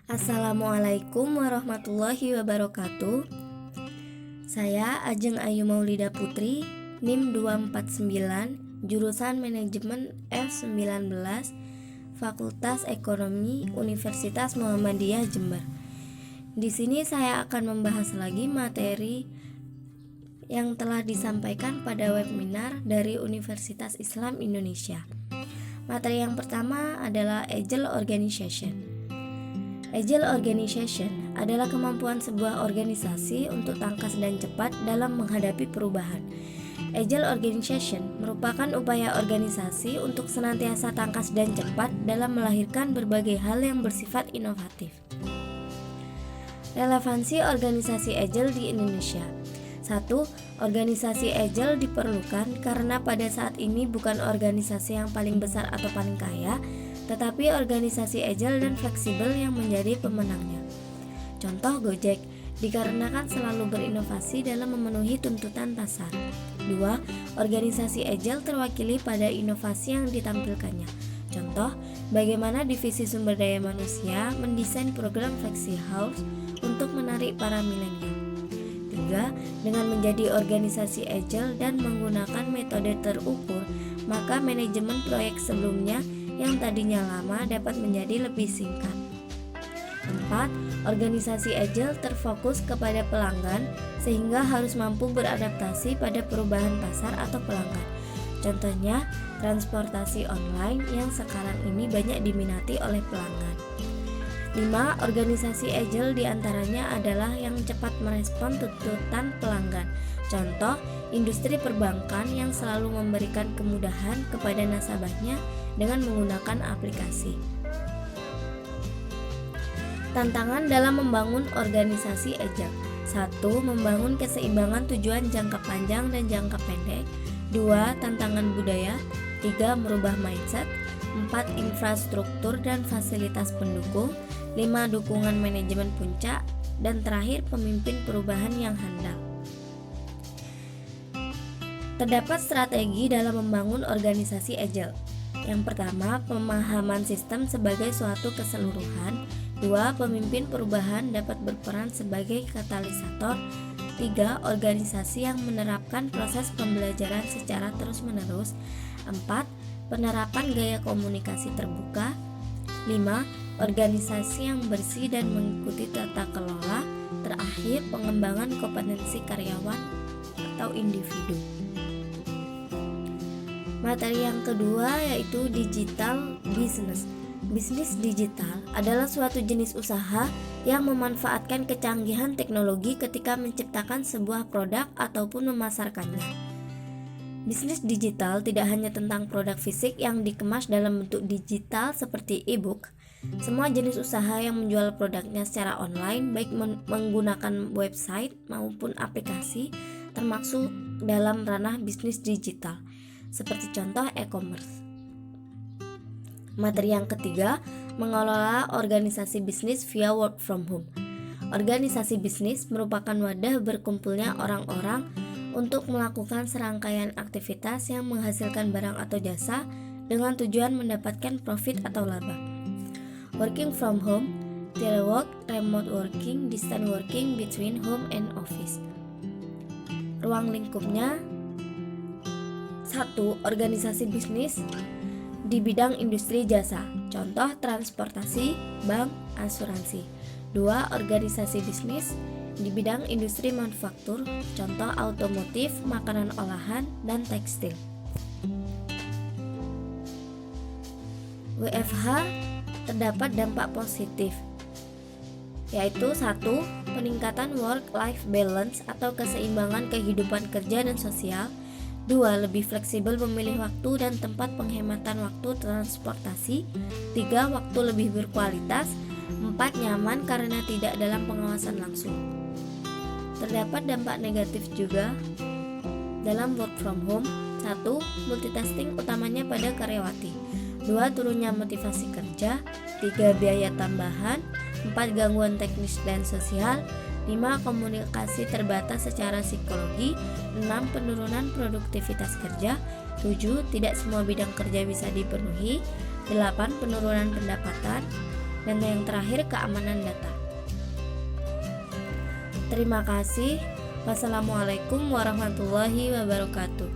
Assalamualaikum warahmatullahi wabarakatuh. Saya Ajeng Ayu Maulida Putri, NIM 249, jurusan Manajemen F19, Fakultas Ekonomi Universitas Muhammadiyah Jember. Di sini saya akan membahas lagi materi yang telah disampaikan pada webinar dari Universitas Islam Indonesia. Materi yang pertama adalah Agile Organization. Agile Organization adalah kemampuan sebuah organisasi untuk tangkas dan cepat dalam menghadapi perubahan. Agile Organization merupakan upaya organisasi untuk senantiasa tangkas dan cepat dalam melahirkan berbagai hal yang bersifat inovatif. Relevansi organisasi Agile di Indonesia. 1. Organisasi Agile diperlukan karena pada saat ini bukan organisasi yang paling besar atau paling kaya, tetapi organisasi agile dan fleksibel yang menjadi pemenangnya. Contoh Gojek, dikarenakan selalu berinovasi dalam memenuhi tuntutan pasar. 2. Organisasi agile terwakili pada inovasi yang ditampilkannya. Contoh, bagaimana divisi sumber daya manusia mendesain program Flexi House untuk menarik para milenial. 3. Dengan menjadi organisasi agile dan menggunakan metode terukur, maka manajemen proyek sebelumnya yang tadinya lama dapat menjadi lebih singkat. 4. Organisasi agile terfokus kepada pelanggan sehingga harus mampu beradaptasi pada perubahan pasar atau pelanggan. Contohnya, transportasi online yang sekarang ini banyak diminati oleh pelanggan. 5. Organisasi agile diantaranya adalah yang cepat merespon tuntutan pelanggan. Contoh, industri perbankan yang selalu memberikan kemudahan kepada nasabahnya dengan menggunakan aplikasi. Tantangan dalam membangun organisasi agile. 1. Membangun keseimbangan tujuan jangka panjang dan jangka pendek. 2. Tantangan budaya. 3. Merubah mindset. 4. Infrastruktur dan fasilitas pendukung. 5. Dukungan manajemen puncak. Dan terakhir, pemimpin perubahan yang handal. Terdapat strategi dalam membangun organisasi agile. Yang pertama, pemahaman sistem sebagai suatu keseluruhan. 2. Pemimpin perubahan dapat berperan sebagai katalisator. 3. Organisasi yang menerapkan proses pembelajaran secara terus-menerus. 4. Penerapan gaya komunikasi terbuka. 5. Organisasi yang bersih dan mengikuti tata kelola. Terakhir, pengembangan kompetensi karyawan atau individu. Materi yang kedua yaitu digital business. Bisnis digital adalah suatu jenis usaha yang memanfaatkan kecanggihan teknologi ketika menciptakan sebuah produk ataupun memasarkannya. Bisnis digital tidak hanya tentang produk fisik yang dikemas dalam bentuk digital seperti e-book. Semua jenis usaha yang menjual produknya secara online, baik menggunakan website maupun aplikasi, termasuk dalam ranah bisnis digital, seperti contoh e-commerce. Materi yang ketiga, mengelola organisasi bisnis via work from home. Organisasi bisnis merupakan wadah berkumpulnya orang-orang untuk melakukan serangkaian aktivitas yang menghasilkan barang atau jasa dengan tujuan mendapatkan profit atau laba. Working from home, telework, remote working, distance working between home and office. Ruang lingkupnya. 1. Organisasi bisnis di bidang industri jasa, contoh transportasi, bank, asuransi. 2. Organisasi bisnis di bidang industri manufaktur, contoh otomotif, makanan olahan, dan tekstil. WFH terdapat dampak positif, yaitu 1. Peningkatan work-life balance atau keseimbangan kehidupan kerja dan sosial. 2. Lebih fleksibel memilih waktu dan tempat penghematan waktu transportasi. 3. Waktu lebih berkualitas. 4. Nyaman karena tidak dalam pengawasan langsung. Terdapat dampak negatif juga dalam work from home. 1. Multitasking utamanya pada karyawati. 2. Turunnya motivasi kerja. 3. Biaya tambahan. 4. Gangguan teknis dan sosial. 5. Komunikasi terbatas secara psikologi. 6. Penurunan produktivitas kerja. 7. Tidak semua bidang kerja bisa dipenuhi. 8. Penurunan pendapatan. dan yang terakhir keamanan data. Terima kasih. Wassalamualaikum warahmatullahi wabarakatuh.